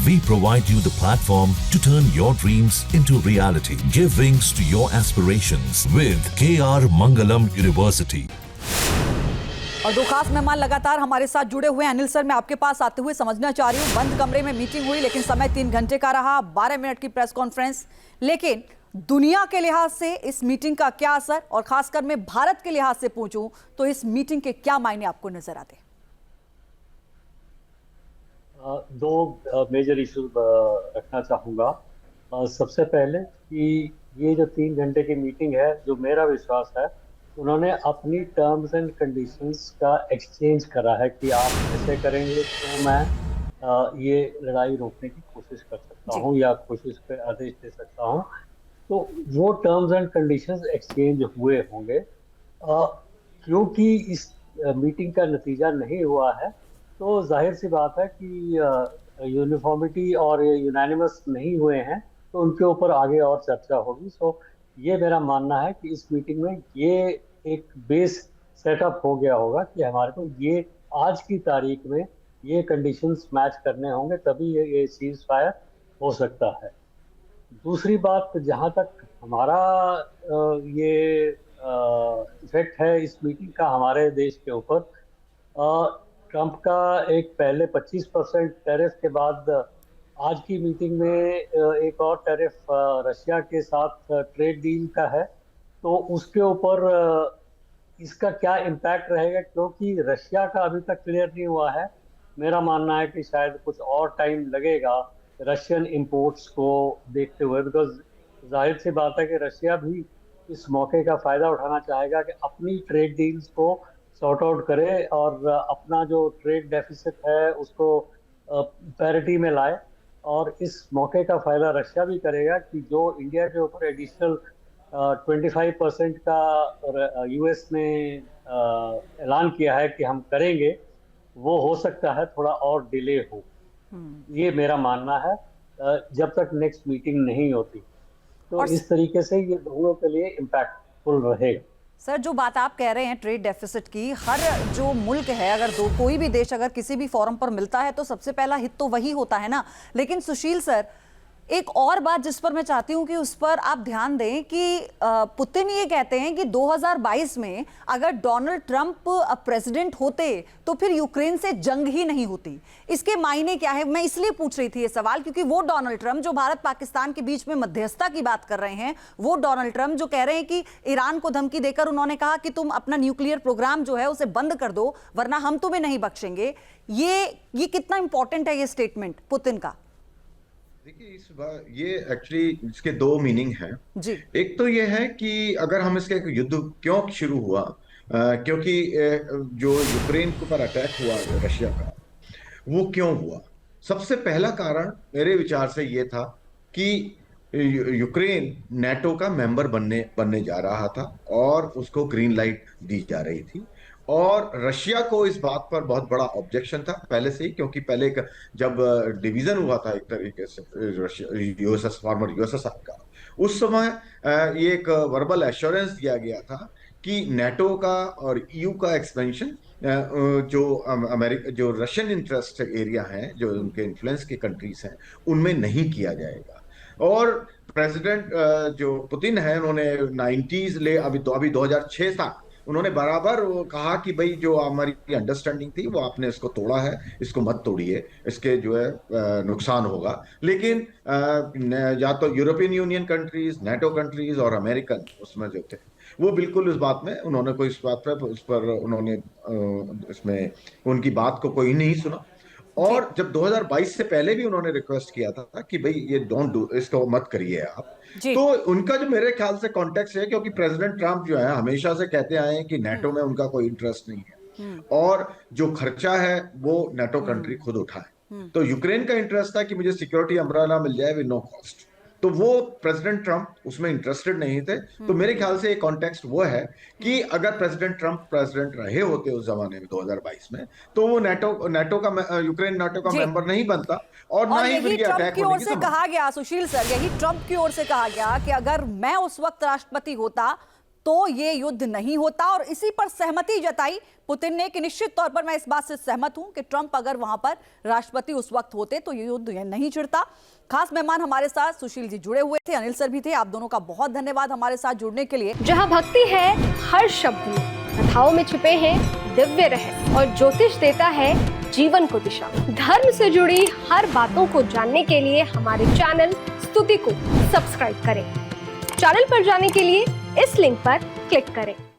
We provide you the platform to turn your dreams into reality. Give wings to your aspirations with KR Mangalam University. और दो खास मेहमान लगातार हमारे साथ जुड़े हुए हैं। अनिल सर, मैं आपके पास आते हुए समझना चाह रही हूँ, बंद कमरे में मीटिंग हुई लेकिन समय 3 घंटे का रहा, 12 मिनट की प्रेस कॉन्फ्रेंस, लेकिन दुनिया के लिहाज से इस मीटिंग का क्या असर, और खासकर मैं भारत के लिहाज से पूछूं तो इस मीटिंग के क्या मायने आपको नजर आते? दो मेजर इश्यूज रखना चाहूँगा। सबसे पहले कि ये जो 3 घंटे की मीटिंग है, जो मेरा विश्वास है, उन्होंने अपनी टर्म्स एंड कंडीशंस का एक्सचेंज करा है कि आप ऐसे करेंगे तो मैं ये लड़ाई रोकने की कोशिश कर सकता हूँ या कोशिश पे आदेश दे सकता हूँ। तो वो टर्म्स एंड कंडीशंस एक्सचेंज हुए होंगे। क्योंकि इस मीटिंग का नतीजा नहीं हुआ है तो जाहिर सी बात है कि यूनिफॉर्मिटी और यूनानिमस नहीं हुए हैं, तो उनके ऊपर आगे और चर्चा होगी। सो ये मेरा मानना है कि इस मीटिंग में ये एक बेस सेटअप हो गया होगा कि हमारे को ये आज की तारीख में ये कंडीशंस मैच करने होंगे, तभी ये सीज फायर हो सकता है। दूसरी बात, जहाँ तक हमारा ये इफेक्ट है इस मीटिंग का हमारे देश के ऊपर, ट्रंप का एक पहले 25% टैरिफ के बाद आज की मीटिंग में एक और टैरिफ रशिया के साथ ट्रेड डील का है, तो उसके ऊपर इसका क्या इम्पैक्ट रहेगा, क्योंकि रशिया का अभी तक क्लियर नहीं हुआ है। मेरा मानना है कि शायद कुछ और टाइम लगेगा रशियन इंपोर्ट्स को देखते हुए, बिकॉज जाहिर सी बात है कि रशिया भी इस मौके का फ़ायदा उठाना चाहेगा कि अपनी ट्रेड डील्स को सॉर्ट आउट करे और अपना जो ट्रेड डेफिसिट है उसको पैरिटी में लाए। और इस मौके का फ़ायदा रशिया भी करेगा कि जो इंडिया के ऊपर एडिशनल 25% का यूएस ने ऐलान किया है कि हम करेंगे, वो हो सकता है थोड़ा और डिले हो। ये मेरा मानना है जब तक नेक्स्ट मीटिंग नहीं होती। तो इस तरीके से ये दोनों के लिए इम्पैक्टफुल रहेगा। सर, जो बात आप कह रहे हैं ट्रेड डेफिसिट की, हर जो मुल्क है, अगर कोई भी देश अगर किसी भी फोरम पर मिलता है तो सबसे पहला हित तो वही होता है ना। लेकिन सुशील सर, एक और बात जिस पर मैं चाहती हूं कि उस पर आप ध्यान दें कि पुतिन ये कहते हैं कि 2022 में अगर डोनाल्ड ट्रंप प्रेसिडेंट होते तो फिर यूक्रेन से जंग ही नहीं होती। इसके मायने क्या है? मैं इसलिए पूछ रही थी ये सवाल क्योंकि वो डोनाल्ड ट्रंप जो भारत पाकिस्तान के बीच में मध्यस्थता की बात कर रहे हैं, वो डोनाल्ड ट्रंप जो कह रहे हैं कि ईरान को धमकी देकर उन्होंने कहा कि तुम अपना न्यूक्लियर प्रोग्राम जो है उसे बंद कर दो वरना हम तुम्हें नहीं बख्शेंगे। ये कितना इंपॉर्टेंट है ये स्टेटमेंट पुतिन का? देखिए, इस बार ये एक्चुअली इसके 2 मीनिंग हैं जी। एक तो ये है कि अगर हम इसके युद्ध क्यों शुरू हुआ, क्योंकि जो यूक्रेन के ऊपर अटैक हुआ रशिया का, वो क्यों हुआ। सबसे पहला कारण मेरे विचार से ये था कि यूक्रेन नेटो का मेंबर बनने जा रहा था और उसको ग्रीन लाइट दी जा रही थी। और रशिया को इस बात पर बहुत बड़ा ऑब्जेक्शन था पहले से ही, क्योंकि पहले जब डिवीजन हुआ था एक तरीके से यूएसएस फॉर्मर यूएसएसआर का, उस समय ये एक वर्बल एश्योरेंस दिया गया था कि नेटो का और ईयू का एक्सपेंशन जो अमेरिका जो रशियन इंटरेस्ट एरिया हैं, जो उनके इन्फ्लुएंस के कंट्रीज हैं, उनमें नहीं किया जाएगा। और प्रेसिडेंट जो पुतिन है, उन्होंने 90s अभी 2006 तक उन्होंने बराबर कहा कि भाई जो हमारी अंडरस्टैंडिंग थी वो आपने इसको तोड़ा है, इसको मत तोड़िए, इसके जो है नुकसान होगा। लेकिन या तो European union countries, NATO countries और अमेरिकन उसमें जो थे, वो बिल्कुल उस बात में उन्होंने कोई इस बात पर उन्होंने इसमें उनकी बात को कोई नहीं सुना। और जब 2022 से पहले भी उन्होंने रिक्वेस्ट किया था कि भाई ये डोंट डू, इसको मत करिए आप। तो उनका जो मेरे ख्याल से कॉन्टेक्स्ट है, क्योंकि प्रेसिडेंट ट्रंप जो है हमेशा से कहते आए हैं कि नेटो में उनका कोई इंटरेस्ट नहीं है और जो खर्चा है वो नेटो कंट्री खुद उठाए। तो यूक्रेन का इंटरेस्ट था कि मुझे सिक्योरिटी अम्ब्रेला मिल जाए विद नो कॉस्ट, तो वो प्रेसिडेंट ट्रंप उसमें इंटरेस्टेड नहीं थे। तो मेरे ख्याल से एक कॉन्टेक्स्ट वो है कि अगर प्रेसिडेंट ट्रंप प्रेसिडेंट रहे होते उस जमाने में 2022 में, तो वो नेटो का यूक्रेन नेटो का मेंबर नहीं बनता और ना ही फिर ट्रंप की ओर से कहा गया, सुशील सर, यही ट्रंप की ओर से कहा गया कि अगर मैं उस वक्त राष्ट्रपति होता तो ये युद्ध नहीं होता। और इसी पर सहमति जताई पुतिन ने कि निश्चित तौर पर मैं इस बात से सहमत हूं कि ट्रंप अगर वहां पर राष्ट्रपति उस वक्त होते तो ये युद्ध नहीं छिड़ता। खास मेहमान हमारे साथ सुशील जी जुड़े हुए थे, अनिल सर भी थे। आप दोनों का बहुत धन्यवाद हमारे साथ जुड़ने के लिए। जहां भक्ति है हर शब्द में, कथाओं में छिपे हैं दिव्य रहस्य और ज्योतिष देता है जीवन को दिशा। धर्म से जुड़ी हर बातों को जानने के लिए हमारे चैनल स्तुति को सब्सक्राइब करें। चैनल पर जाने के लिए इस लिंक पर क्लिक करें।